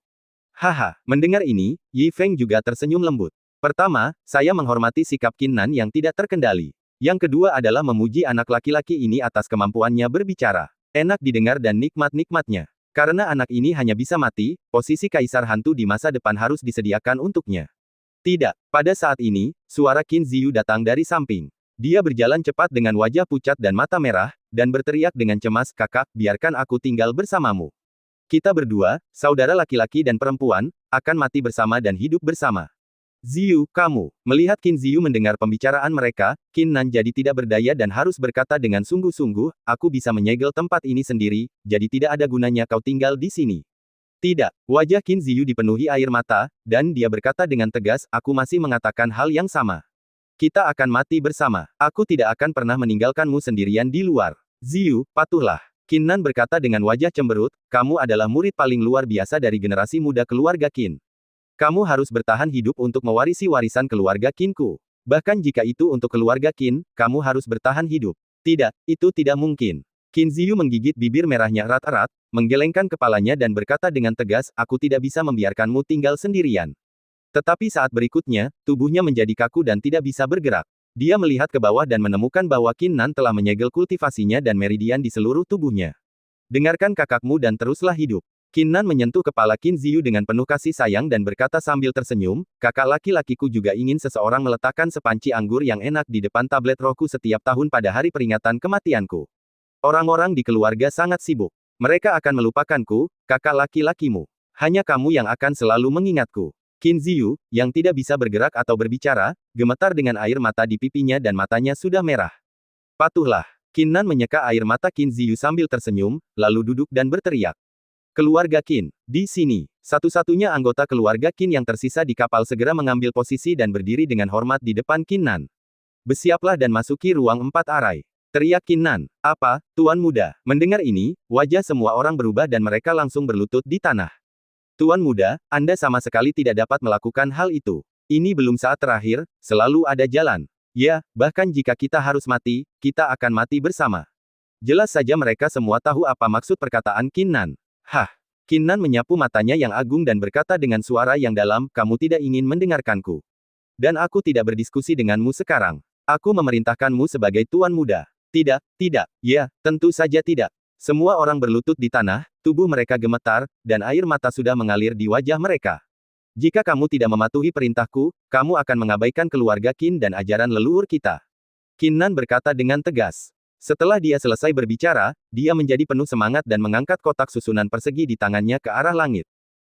A: Haha, mendengar ini, Yi Feng juga tersenyum lembut. Pertama, saya menghormati sikap Qin Nan yang tidak terkendali. Yang kedua adalah memuji anak laki-laki ini atas kemampuannya berbicara. Enak didengar dan nikmat-nikmatnya. Karena anak ini hanya bisa mati, posisi kaisar hantu di masa depan harus disediakan untuknya. Tidak, pada saat ini, suara Qin Ziyu datang dari samping. Dia berjalan cepat dengan wajah pucat dan mata merah, dan berteriak dengan cemas, kakak, biarkan aku tinggal bersamamu. Kita berdua, saudara laki-laki dan perempuan, akan mati bersama dan hidup bersama. Ziyu, kamu. Melihat Qin Ziyu mendengar pembicaraan mereka, Qin Nan jadi tidak berdaya dan harus berkata dengan sungguh-sungguh, aku bisa menyegel tempat ini sendiri, jadi tidak ada gunanya kau tinggal di sini. Tidak, wajah Qin Ziyu dipenuhi air mata, dan dia berkata dengan tegas, aku masih mengatakan hal yang sama. Kita akan mati bersama. Aku tidak akan pernah meninggalkanmu sendirian di luar. Ziyu, patuhlah. Qin Nan berkata dengan wajah cemberut, kamu adalah murid paling luar biasa dari generasi muda keluarga Qin. Kamu harus bertahan hidup untuk mewarisi warisan keluarga Qinku. Bahkan jika itu untuk keluarga Qin, kamu harus bertahan hidup. Tidak, itu tidak mungkin. Qin Ziyu menggigit bibir merahnya erat-erat, menggelengkan kepalanya dan berkata dengan tegas, aku tidak bisa membiarkanmu tinggal sendirian. Tetapi saat berikutnya, tubuhnya menjadi kaku dan tidak bisa bergerak. Dia melihat ke bawah dan menemukan bahwa Qin Nan telah menyegel kultivasinya dan meridian di seluruh tubuhnya. Dengarkan kakakmu dan teruslah hidup. Qin Nan menyentuh kepala Qin Ziyu dengan penuh kasih sayang dan berkata sambil tersenyum, kakak laki-lakiku juga ingin seseorang meletakkan sepanci anggur yang enak di depan tablet rohku setiap tahun pada hari peringatan kematianku. Orang-orang di keluarga sangat sibuk. Mereka akan melupakanku, kakak laki-lakimu. Hanya kamu yang akan selalu mengingatku. Qin Ziyu, yang tidak bisa bergerak atau berbicara, gemetar dengan air mata di pipinya dan matanya sudah merah. Patuhlah. Qin Nan menyeka air mata Qin Ziyu sambil tersenyum, lalu duduk dan berteriak. Keluarga Qin, di sini. Satu-satunya anggota keluarga Qin yang tersisa di kapal segera mengambil posisi dan berdiri dengan hormat di depan Qin Nan. Bersiaplah dan masuki ruang 4 arai. Teriak Qin Nan. Apa, Tuan Muda? Mendengar ini, wajah semua orang berubah dan mereka langsung berlutut di tanah. Tuan Muda, Anda sama sekali tidak dapat melakukan hal itu. Ini belum saat terakhir, selalu ada jalan. Ya, bahkan jika kita harus mati, kita akan mati bersama. Jelas saja mereka semua tahu apa maksud perkataan Qin Nan. Hah! Qin Nan menyapu matanya yang agung dan berkata dengan suara yang dalam, kamu tidak ingin mendengarkanku. Dan aku tidak berdiskusi denganmu sekarang. Aku memerintahkanmu sebagai Tuan Muda. Tidak, tidak, ya, tentu saja tidak. Semua orang berlutut di tanah, tubuh mereka gemetar, dan air mata sudah mengalir di wajah mereka. Jika kamu tidak mematuhi perintahku, kamu akan mengabaikan keluarga Qin dan ajaran leluhur kita. Qin Nan berkata dengan tegas. Setelah dia selesai berbicara, dia menjadi penuh semangat dan mengangkat kotak susunan persegi di tangannya ke arah langit.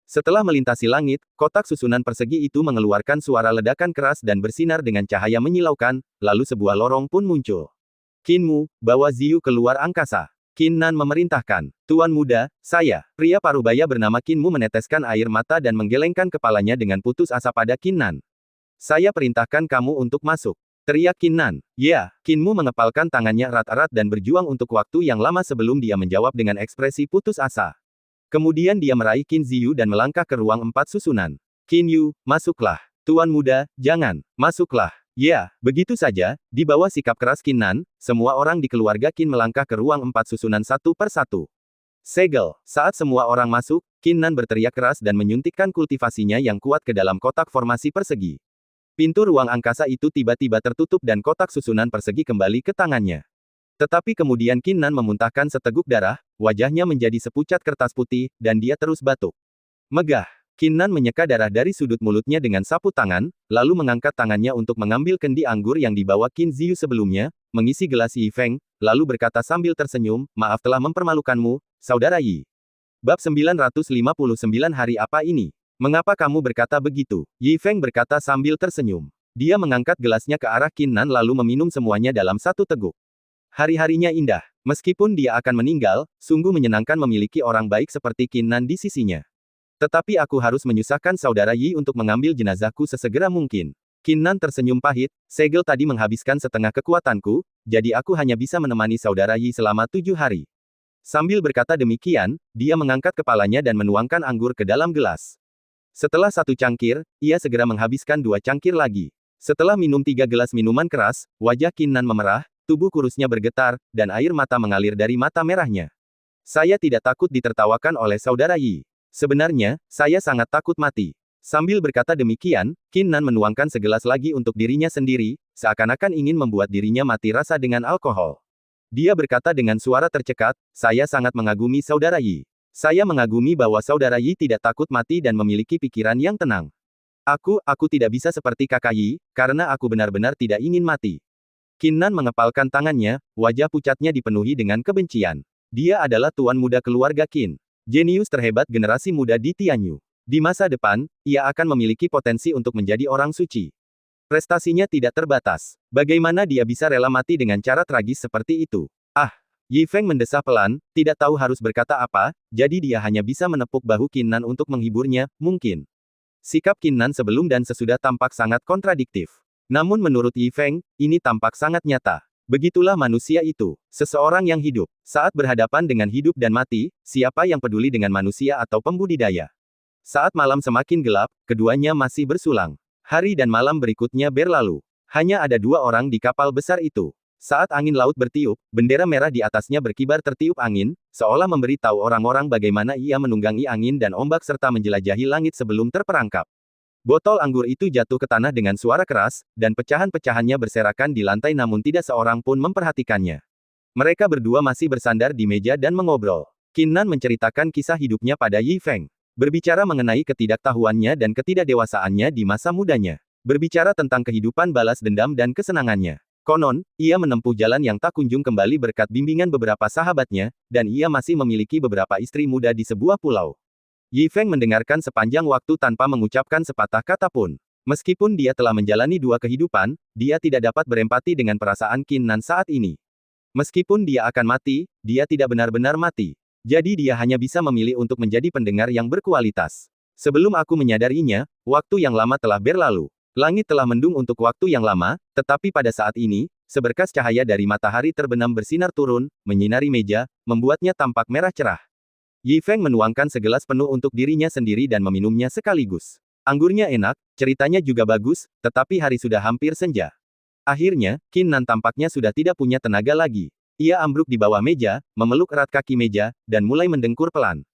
A: Setelah melintasi langit, kotak susunan persegi itu mengeluarkan suara ledakan keras dan bersinar dengan cahaya menyilaukan, lalu sebuah lorong pun muncul. Qinmu, bawa Ziyu keluar angkasa. Qin Nan memerintahkan. Tuan Muda, saya, pria parubaya bernama Qinmu meneteskan air mata dan menggelengkan kepalanya dengan putus asa pada Qin Nan. Saya perintahkan kamu untuk masuk. Teriak Qin Nan. Ya, Qinmu mengepalkan tangannya erat-erat dan berjuang untuk waktu yang lama sebelum dia menjawab dengan ekspresi putus asa. Kemudian dia meraih Qin Ziyu dan melangkah ke ruang 4 susunan. Qin Yu, masuklah. Tuan Muda, jangan. Masuklah. Ya, begitu saja, di bawah sikap keras Qin Nan, semua orang di keluarga Qin melangkah ke ruang 4 susunan satu per satu. Segel. Saat semua orang masuk, Qin Nan berteriak keras dan menyuntikkan kultivasinya yang kuat ke dalam kotak formasi persegi. Pintu ruang angkasa itu tiba-tiba tertutup dan kotak susunan persegi kembali ke tangannya. Tetapi kemudian Qin Nan memuntahkan seteguk darah, wajahnya menjadi sepucat kertas putih, dan dia terus batuk. Megah. Qin Nan menyeka darah dari sudut mulutnya dengan sapu tangan, lalu mengangkat tangannya untuk mengambil kendi anggur yang dibawa Qin Ziyu sebelumnya, mengisi gelas Yi Feng, lalu berkata sambil tersenyum, maaf telah mempermalukanmu, Saudara Yi. Bab 959 hari apa ini? Mengapa kamu berkata begitu? Yi Feng berkata sambil tersenyum. Dia mengangkat gelasnya ke arah Qin Nan lalu meminum semuanya dalam satu teguk. Hari-harinya indah. Meskipun dia akan meninggal, sungguh menyenangkan memiliki orang baik seperti Qin Nan di sisinya. Tetapi aku harus menyusahkan Saudara Yi untuk mengambil jenazahku sesegera mungkin. Qin Nan tersenyum pahit, segel tadi menghabiskan setengah kekuatanku, jadi aku hanya bisa menemani Saudara Yi selama 7 hari. Sambil berkata demikian, dia mengangkat kepalanya dan menuangkan anggur ke dalam gelas. Setelah 1 cangkir, ia segera menghabiskan 2 cangkir lagi. Setelah minum 3 gelas minuman keras, wajah Qin Nan memerah, tubuh kurusnya bergetar, dan air mata mengalir dari mata merahnya. Saya tidak takut ditertawakan oleh Saudara Yi. Sebenarnya, saya sangat takut mati. Sambil berkata demikian, Qin Nan menuangkan segelas lagi untuk dirinya sendiri, seakan-akan ingin membuat dirinya mati rasa dengan alkohol. Dia berkata dengan suara tercekat, saya sangat mengagumi Saudara Yi. Saya mengagumi bahwa Saudara Yi tidak takut mati dan memiliki pikiran yang tenang. Aku tidak bisa seperti Kakak Yi, karena aku benar-benar tidak ingin mati. Qin Nan mengepalkan tangannya, wajah pucatnya dipenuhi dengan kebencian. Dia adalah Tuan Muda keluarga Qin. Jenius terhebat generasi muda di Tianyu. Di masa depan, ia akan memiliki potensi untuk menjadi orang suci. Prestasinya tidak terbatas. Bagaimana dia bisa rela mati dengan cara tragis seperti itu? Ah! Yi Feng mendesah pelan, tidak tahu harus berkata apa, jadi dia hanya bisa menepuk bahu Qin Nan untuk menghiburnya, mungkin. Sikap Qin Nan sebelum dan sesudah tampak sangat kontradiktif. Namun menurut Yi Feng, ini tampak sangat nyata. Begitulah manusia itu, seseorang yang hidup. Saat berhadapan dengan hidup dan mati, siapa yang peduli dengan manusia atau pembudidaya? Saat malam semakin gelap, keduanya masih bersulang. Hari dan malam berikutnya berlalu. Hanya ada 2 orang di kapal besar itu. Saat angin laut bertiup, bendera merah di atasnya berkibar tertiup angin, seolah memberi tahu orang-orang bagaimana ia menunggangi angin dan ombak serta menjelajahi langit sebelum terperangkap. Botol anggur itu jatuh ke tanah dengan suara keras, dan pecahan-pecahannya berserakan di lantai namun tidak seorang pun memperhatikannya. Mereka berdua masih bersandar di meja dan mengobrol. Qin Nan menceritakan kisah hidupnya pada Yi Feng. Berbicara mengenai ketidaktahuannya dan ketidakdewasaannya di masa mudanya. Berbicara tentang kehidupan balas dendam dan kesenangannya. Konon, ia menempuh jalan yang tak kunjung kembali berkat bimbingan beberapa sahabatnya, dan ia masih memiliki beberapa istri muda di sebuah pulau. Yi Feng mendengarkan sepanjang waktu tanpa mengucapkan sepatah kata pun. Meskipun dia telah menjalani dua kehidupan, dia tidak dapat berempati dengan perasaan Qin Nan saat ini. Meskipun dia akan mati, dia tidak benar-benar mati. Jadi dia hanya bisa memilih untuk menjadi pendengar yang berkualitas. Sebelum aku menyadarinya, waktu yang lama telah berlalu. Langit telah mendung untuk waktu yang lama, tetapi pada saat ini, seberkas cahaya dari matahari terbenam bersinar turun, menyinari meja, membuatnya tampak merah cerah. Yi Feng menuangkan segelas penuh untuk dirinya sendiri dan meminumnya sekaligus. Anggurnya enak, ceritanya juga bagus, tetapi hari sudah hampir senja. Akhirnya, Qin Nan tampaknya sudah tidak punya tenaga lagi. Ia ambruk di bawah meja, memeluk erat kaki meja, dan mulai mendengkur pelan.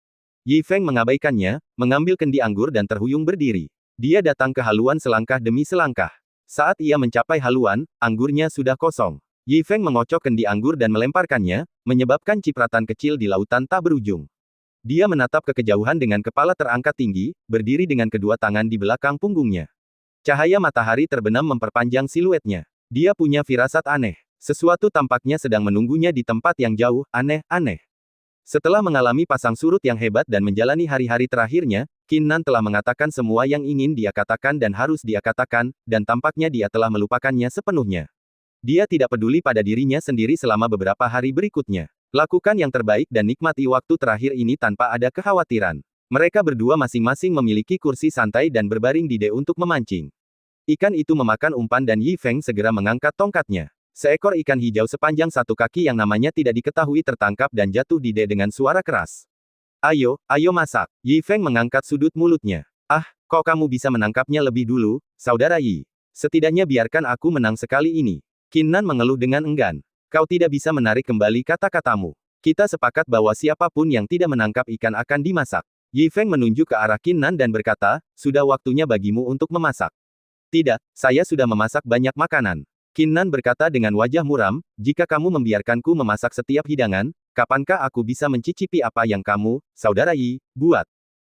A: Yi Feng mengabaikannya, mengambil kendi anggur dan terhuyung berdiri. Dia datang ke haluan selangkah demi selangkah. Saat ia mencapai haluan, anggurnya sudah kosong. Yi Feng mengocok kendi anggur dan melemparkannya, menyebabkan cipratan kecil di lautan tak berujung. Dia menatap ke kejauhan dengan kepala terangkat tinggi, berdiri dengan kedua tangan di belakang punggungnya. Cahaya matahari terbenam memperpanjang siluetnya. Dia punya firasat aneh. Sesuatu tampaknya sedang menunggunya di tempat yang jauh, aneh. Setelah mengalami pasang surut yang hebat dan menjalani hari-hari terakhirnya, Qin Nan telah mengatakan semua yang ingin dia katakan dan harus dia katakan, dan tampaknya dia telah melupakannya sepenuhnya. Dia tidak peduli pada dirinya sendiri selama beberapa hari berikutnya. Lakukan yang terbaik dan nikmati waktu terakhir ini tanpa ada kekhawatiran. Mereka berdua masing-masing memiliki kursi santai dan berbaring di untuk memancing. Ikan itu memakan umpan dan Yi Feng segera mengangkat tongkatnya. Seekor ikan hijau sepanjang satu kaki yang namanya tidak diketahui tertangkap dan jatuh di dengan suara keras. Ayo masak. Yi Feng mengangkat sudut mulutnya. Ah, kok kamu bisa menangkapnya lebih dulu, saudara Yi? Setidaknya biarkan aku menang sekali ini. Qin Nan mengeluh dengan enggan. Kau tidak bisa menarik kembali kata-katamu. Kita sepakat bahwa siapapun yang tidak menangkap ikan akan dimasak. Yi Feng menunjuk ke arah Qin Nan dan berkata, sudah waktunya bagimu untuk memasak. Tidak, saya sudah memasak banyak makanan. Qin Nan berkata dengan wajah muram, jika kamu membiarkanku memasak setiap hidangan, kapankah aku bisa mencicipi apa yang kamu, saudara Yi, buat?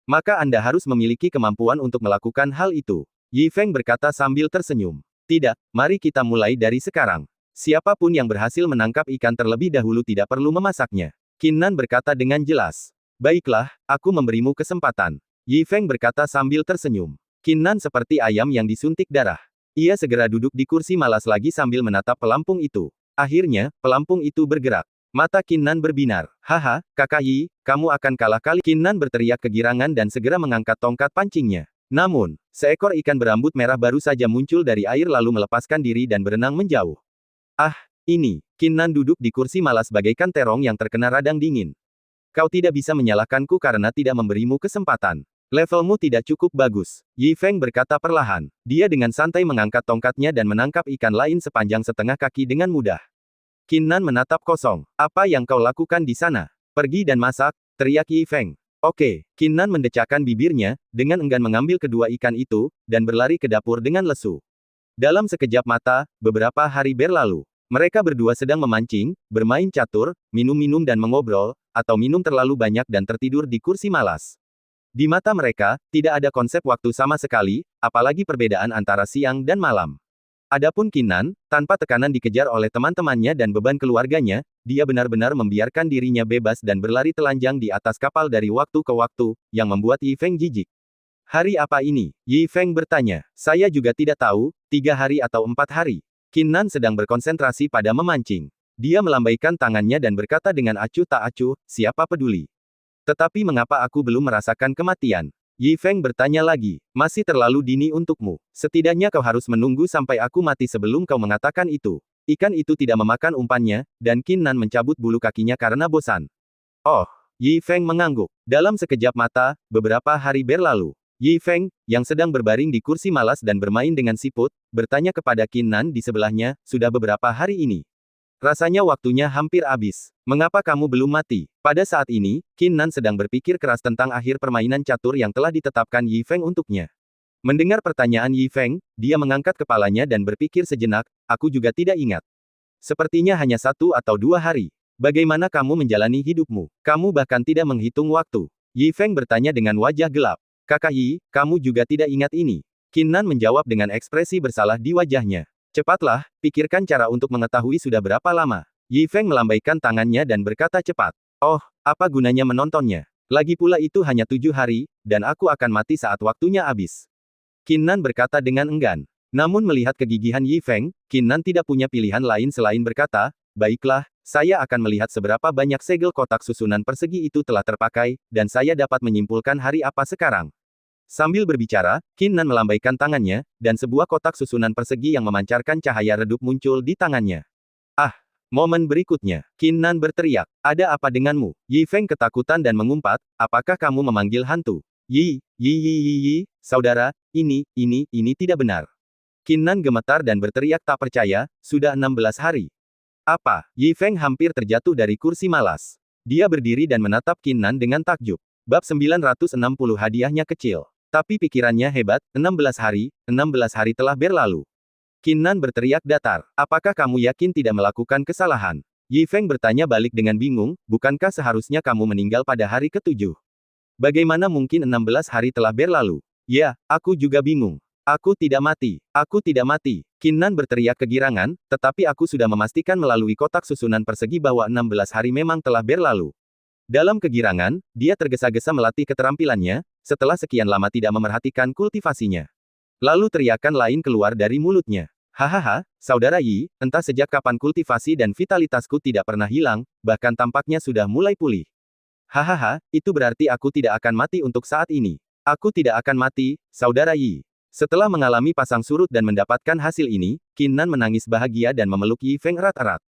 A: Maka Anda harus memiliki kemampuan untuk melakukan hal itu. Yi Feng berkata sambil tersenyum. Tidak, mari kita mulai dari sekarang. Siapapun yang berhasil menangkap ikan terlebih dahulu tidak perlu memasaknya. Qin Nan berkata dengan jelas. Baiklah, aku memberimu kesempatan. Yi Feng berkata sambil tersenyum. Qin Nan seperti ayam yang disuntik darah. Ia segera duduk di kursi malas lagi sambil menatap pelampung itu. Akhirnya, pelampung itu bergerak. Mata Qin Nan berbinar. Haha, kakak Yi, kamu akan kalah kali. Qin Nan berteriak kegirangan dan segera mengangkat tongkat pancingnya. Namun, seekor ikan berambut merah baru saja muncul dari air lalu melepaskan diri dan berenang menjauh. Ah, ini. Qin Nan duduk di kursi malas bagaikan terong yang terkena radang dingin. Kau tidak bisa menyalahkanku karena tidak memberimu kesempatan. Levelmu tidak cukup bagus. Yi Feng berkata perlahan. Dia dengan santai mengangkat tongkatnya dan menangkap ikan lain sepanjang setengah kaki dengan mudah. Qin Nan menatap kosong. Apa yang kau lakukan di sana? Pergi dan masak, teriak Yi Feng. Oke, Qin Nan mendecakkan bibirnya, dengan enggan mengambil kedua ikan itu, dan berlari ke dapur dengan lesu. Dalam sekejap mata, beberapa hari berlalu. Mereka berdua sedang memancing, bermain catur, minum-minum dan mengobrol, atau minum terlalu banyak dan tertidur di kursi malas. Di mata mereka, tidak ada konsep waktu sama sekali, apalagi perbedaan antara siang dan malam. Adapun Qin Nan, tanpa tekanan dikejar oleh teman-temannya dan beban keluarganya, dia benar-benar membiarkan dirinya bebas dan berlari telanjang di atas kapal dari waktu ke waktu, yang membuat Yi Feng jijik. Hari apa ini? Yi Feng bertanya. Saya juga tidak tahu, 3 hari atau 4 hari. Qin Nan sedang berkonsentrasi pada memancing. Dia melambaikan tangannya dan berkata dengan acuh tak acuh, siapa peduli. Tetapi mengapa aku belum merasakan kematian? Yi Feng bertanya lagi. Masih terlalu dini untukmu. Setidaknya kau harus menunggu sampai aku mati sebelum kau mengatakan itu. Ikan itu tidak memakan umpannya, dan Qin Nan mencabut bulu kakinya karena bosan. Oh, Yi Feng mengangguk. Dalam sekejap mata, beberapa hari berlalu. Yi Feng, yang sedang berbaring di kursi malas dan bermain dengan siput, bertanya kepada Qin Nan di sebelahnya, sudah beberapa hari ini. Rasanya waktunya hampir habis. Mengapa kamu belum mati? Pada saat ini, Qin Nan sedang berpikir keras tentang akhir permainan catur yang telah ditetapkan Yi Feng untuknya. Mendengar pertanyaan Yi Feng, dia mengangkat kepalanya dan berpikir sejenak, aku juga tidak ingat. Sepertinya hanya 1 atau 2 hari. Bagaimana kamu menjalani hidupmu? Kamu bahkan tidak menghitung waktu. Yi Feng bertanya dengan wajah gelap. Kakak Yi, kamu juga tidak ingat ini. Qin Nan menjawab dengan ekspresi bersalah di wajahnya. Cepatlah, pikirkan cara untuk mengetahui sudah berapa lama. Yi Feng melambaikan tangannya dan berkata cepat. Oh, apa gunanya menontonnya? Lagi pula itu hanya 7 hari, dan aku akan mati saat waktunya habis. Qin Nan berkata dengan enggan. Namun melihat kegigihan Yi Feng, Qin Nan tidak punya pilihan lain selain berkata, baiklah, saya akan melihat seberapa banyak segel kotak susunan persegi itu telah terpakai, dan saya dapat menyimpulkan hari apa sekarang. Sambil berbicara, Qin Nan melambaikan tangannya, dan sebuah kotak susunan persegi yang memancarkan cahaya redup muncul di tangannya. Ah! Momen berikutnya, Qin Nan berteriak, ada apa denganmu? Yi Feng ketakutan dan mengumpat, apakah kamu memanggil hantu? Yi, saudara, ini tidak benar. Qin Nan gemetar dan berteriak tak percaya, sudah 16 hari. Apa? Yi Feng hampir terjatuh dari kursi malas. Dia berdiri dan menatap Qin Nan dengan takjub. Bab 960 hadiahnya kecil. Tapi pikirannya hebat, 16 hari telah berlalu. Qin Nan berteriak datar. Apakah kamu yakin tidak melakukan kesalahan? Yi Feng bertanya balik dengan bingung, bukankah seharusnya kamu meninggal pada hari ke-7? Bagaimana mungkin 16 hari telah berlalu? Ya, aku juga bingung. Aku tidak mati. Aku tidak mati. Qin Nan berteriak kegirangan, tetapi aku sudah memastikan melalui kotak susunan persegi bahwa 16 hari memang telah berlalu. Dalam kegirangan, dia tergesa-gesa melatih keterampilannya, setelah sekian lama tidak memerhatikan kultivasinya. Lalu teriakan lain keluar dari mulutnya. Hahaha, saudara Yi, entah sejak kapan kultivasi dan vitalitasku tidak pernah hilang, bahkan tampaknya sudah mulai pulih. Hahaha, itu berarti aku tidak akan mati untuk saat ini. Aku tidak akan mati, saudara Yi. Setelah mengalami pasang surut dan mendapatkan hasil ini, Qin Nan menangis bahagia dan memeluk Yi Feng erat-erat.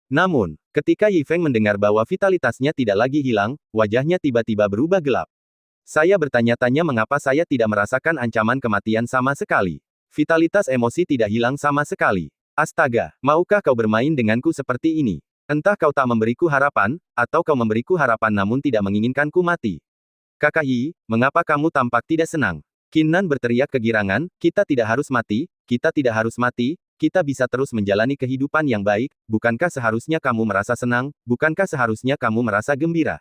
A: Namun, ketika Yi Feng mendengar bahwa vitalitasnya tidak lagi hilang, wajahnya tiba-tiba berubah gelap. Saya bertanya-tanya mengapa saya tidak merasakan ancaman kematian sama sekali. Vitalitas emosi tidak hilang sama sekali. Astaga, maukah kau bermain denganku seperti ini? Entah kau tak memberiku harapan, atau kau memberiku harapan namun tidak menginginkanku mati. Kakak Yi, mengapa kamu tampak tidak senang? Qin Nan berteriak kegirangan, kita tidak harus mati, kita tidak harus mati, kita bisa terus menjalani kehidupan yang baik, bukankah seharusnya kamu merasa senang, bukankah seharusnya kamu merasa gembira?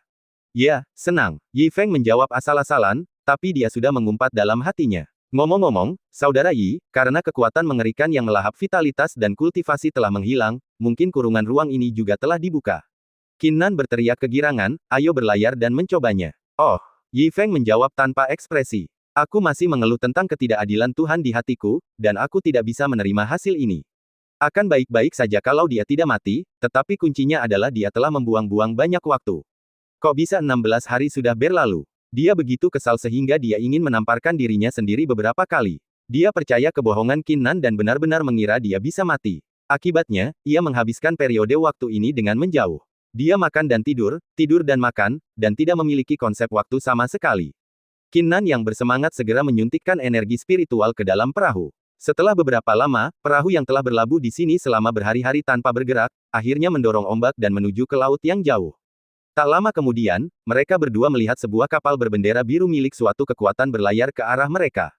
A: Ya, senang. Yi Feng menjawab asal-asalan, tapi dia sudah mengumpat dalam hatinya. Ngomong-ngomong, saudara Yi, karena kekuatan mengerikan yang melahap vitalitas dan kultivasi telah menghilang, mungkin kurungan ruang ini juga telah dibuka. Qin Nan berteriak kegirangan, ayo berlayar dan mencobanya. Oh, Yi Feng menjawab tanpa ekspresi. Aku masih mengeluh tentang ketidakadilan Tuhan di hatiku, dan aku tidak bisa menerima hasil ini. Akan baik-baik saja kalau dia tidak mati, tetapi kuncinya adalah dia telah membuang-buang banyak waktu. Kok bisa 16 hari sudah berlalu? Dia begitu kesal sehingga dia ingin menamparkan dirinya sendiri beberapa kali. Dia percaya kebohongan Qin Nan dan benar-benar mengira dia bisa mati. Akibatnya, ia menghabiskan periode waktu ini dengan menjauh. Dia makan dan tidur dan makan, dan tidak memiliki konsep waktu sama sekali. Qin Nan yang bersemangat segera menyuntikkan energi spiritual ke dalam perahu. Setelah beberapa lama, perahu yang telah berlabuh di sini selama berhari-hari tanpa bergerak, akhirnya mendorong ombak dan menuju ke laut yang jauh. Tak lama kemudian, mereka berdua melihat sebuah kapal berbendera biru milik suatu kekuatan berlayar ke arah mereka.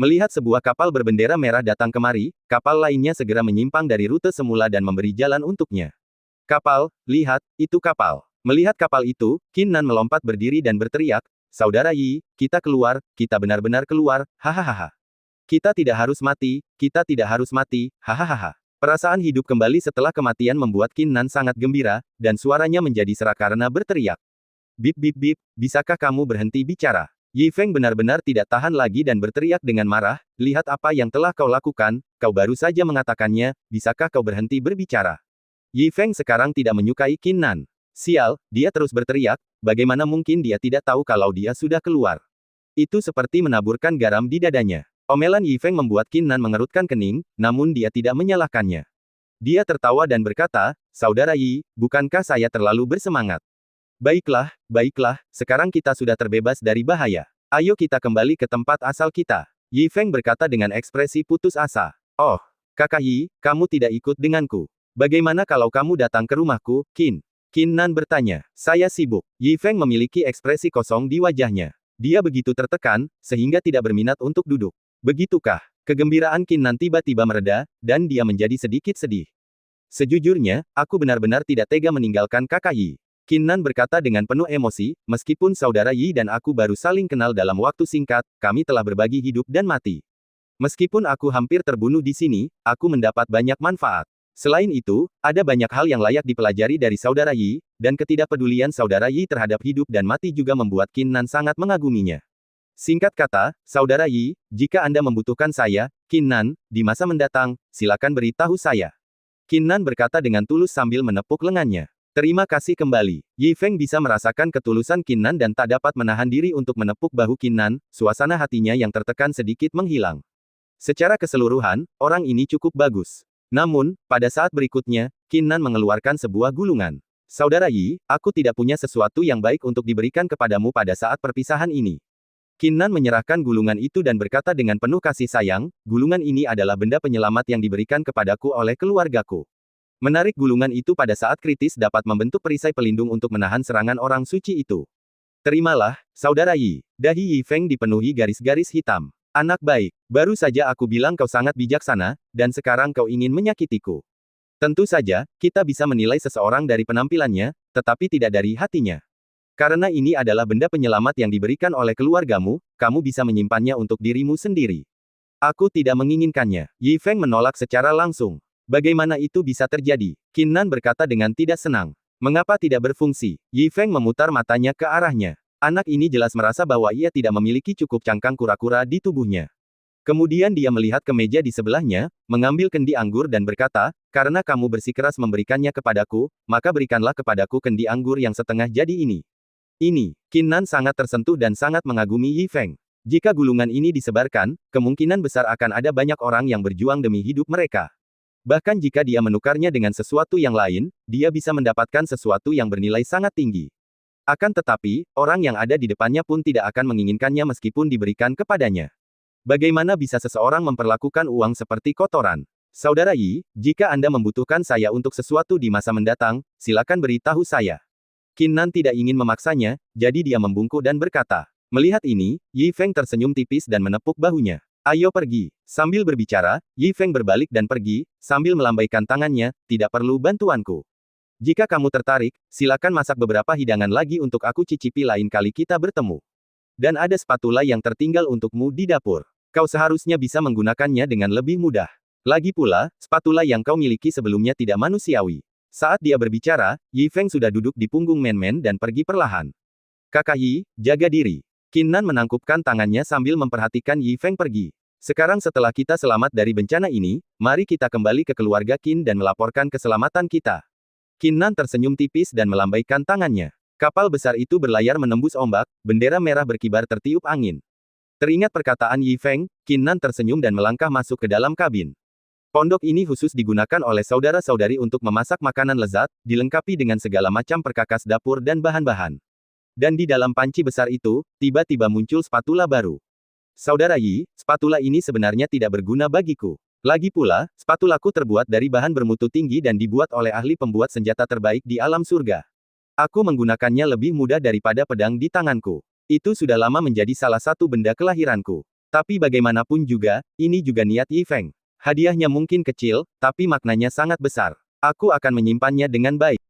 A: Melihat sebuah kapal berbendera merah datang kemari, kapal lainnya segera menyimpang dari rute semula dan memberi jalan untuknya. Kapal, lihat, itu kapal. Melihat kapal itu, Qin Nan melompat berdiri dan berteriak, saudara Yi, kita keluar, kita benar-benar keluar, hahaha. Kita tidak harus mati, hahaha. Perasaan hidup kembali setelah kematian membuat Qin Nan sangat gembira, dan suaranya menjadi serak karena berteriak. Bip bip bip, bisakah kamu berhenti bicara? Yi Feng benar-benar tidak tahan lagi dan berteriak dengan marah, lihat apa yang telah kau lakukan, kau baru saja mengatakannya, bisakah kau berhenti berbicara? Yi Feng sekarang tidak menyukai Qin Nan. Sial, dia terus berteriak, bagaimana mungkin dia tidak tahu kalau dia sudah keluar? Itu seperti menaburkan garam di dadanya. Omelan Yi Feng membuat Qin Nan mengerutkan kening, namun dia tidak menyalahkannya. Dia tertawa dan berkata, saudara Yi, bukankah saya terlalu bersemangat? Baiklah, sekarang kita sudah terbebas dari bahaya. Ayo kita kembali ke tempat asal kita. Yi Feng berkata dengan ekspresi putus asa. Oh, kakak Yi, kamu tidak ikut denganku. Bagaimana kalau kamu datang ke rumahku, Qin? Qin Nan bertanya. Saya sibuk. Yi Feng memiliki ekspresi kosong di wajahnya. Dia begitu tertekan, sehingga tidak berminat untuk duduk. Begitukah? Kegembiraan Qin Nan tiba-tiba mereda, dan dia menjadi sedikit sedih. Sejujurnya, aku benar-benar tidak tega meninggalkan kakak Yi. Qin Nan berkata dengan penuh emosi, meskipun saudara Yi dan aku baru saling kenal dalam waktu singkat, kami telah berbagi hidup dan mati. Meskipun aku hampir terbunuh di sini, aku mendapat banyak manfaat. Selain itu, ada banyak hal yang layak dipelajari dari saudara Yi, dan ketidakpedulian saudara Yi terhadap hidup dan mati juga membuat Qin Nan sangat mengaguminya. Singkat kata, saudara Yi, jika Anda membutuhkan saya, Qin Nan, di masa mendatang, silakan beritahu saya. Qin Nan berkata dengan tulus sambil menepuk lengannya. Terima kasih kembali. Yi Feng bisa merasakan ketulusan Qin Nan dan tak dapat menahan diri untuk menepuk bahu Qin Nan, suasana hatinya yang tertekan sedikit menghilang. Secara keseluruhan, orang ini cukup bagus. Namun, pada saat berikutnya, Qin Nan mengeluarkan sebuah gulungan. Saudara Yi, aku tidak punya sesuatu yang baik untuk diberikan kepadamu pada saat perpisahan ini. Qin Nan menyerahkan gulungan itu dan berkata dengan penuh kasih sayang, gulungan ini adalah benda penyelamat yang diberikan kepadaku oleh keluargaku. Menarik gulungan itu pada saat kritis dapat membentuk perisai pelindung untuk menahan serangan orang suci itu. Terimalah, saudara Yi. Dahi Yi Feng dipenuhi garis-garis hitam. Anak baik, baru saja aku bilang kau sangat bijaksana, dan sekarang kau ingin menyakitiku. Tentu saja, kita bisa menilai seseorang dari penampilannya, tetapi tidak dari hatinya. Karena ini adalah benda penyelamat yang diberikan oleh keluargamu, kamu bisa menyimpannya untuk dirimu sendiri. Aku tidak menginginkannya. Yi Feng menolak secara langsung. Bagaimana itu bisa terjadi? Qin Nan berkata dengan tidak senang. Mengapa tidak berfungsi? Yi Feng memutar matanya ke arahnya. Anak ini jelas merasa bahwa ia tidak memiliki cukup cangkang kura-kura di tubuhnya. Kemudian dia melihat ke meja di sebelahnya, mengambil kendi anggur dan berkata, karena kamu bersikeras memberikannya kepadaku, maka berikanlah kepadaku kendi anggur yang setengah jadi ini. Ini, Qin Nan sangat tersentuh dan sangat mengagumi Yi Feng. Jika gulungan ini disebarkan, kemungkinan besar akan ada banyak orang yang berjuang demi hidup mereka. Bahkan jika dia menukarnya dengan sesuatu yang lain, dia bisa mendapatkan sesuatu yang bernilai sangat tinggi. Akan tetapi, orang yang ada di depannya pun tidak akan menginginkannya meskipun diberikan kepadanya. Bagaimana bisa seseorang memperlakukan uang seperti kotoran? Saudara Yi, jika Anda membutuhkan saya untuk sesuatu di masa mendatang, silakan beritahu saya. Qin Nan tidak ingin memaksanya, jadi dia membungkuk dan berkata. Melihat ini, Yi Feng tersenyum tipis dan menepuk bahunya. Ayo pergi. Sambil berbicara, Yi Feng berbalik dan pergi, sambil melambaikan tangannya, tidak perlu bantuanku. Jika kamu tertarik, silakan masak beberapa hidangan lagi untuk aku cicipi lain kali kita bertemu. Dan ada spatula yang tertinggal untukmu di dapur. Kau seharusnya bisa menggunakannya dengan lebih mudah. Lagi pula, spatula yang kau miliki sebelumnya tidak manusiawi. Saat dia berbicara, Yi Feng sudah duduk di punggung Men-Men dan pergi perlahan. Kakak Yi, jaga diri. Qin Nan menangkupkan tangannya sambil memperhatikan Yi Feng pergi. Sekarang setelah kita selamat dari bencana ini, mari kita kembali ke keluarga Qin dan melaporkan keselamatan kita. Qin Nan tersenyum tipis dan melambaikan tangannya. Kapal besar itu berlayar menembus ombak, bendera merah berkibar tertiup angin. Teringat perkataan Yi Feng, Qin Nan tersenyum dan melangkah masuk ke dalam kabin. Pondok ini khusus digunakan oleh saudara-saudari untuk memasak makanan lezat, dilengkapi dengan segala macam perkakas dapur dan bahan-bahan. Dan di dalam panci besar itu, tiba-tiba muncul spatula baru. Saudara Yi, spatula ini sebenarnya tidak berguna bagiku. Lagi pula, spatulaku terbuat dari bahan bermutu tinggi dan dibuat oleh ahli pembuat senjata terbaik di alam surga. Aku menggunakannya lebih mudah daripada pedang di tanganku. Itu sudah lama menjadi salah satu benda kelahiranku. Tapi bagaimanapun juga, ini juga niat Yi Feng. Hadiahnya mungkin kecil, tapi maknanya sangat besar. Aku akan menyimpannya dengan baik.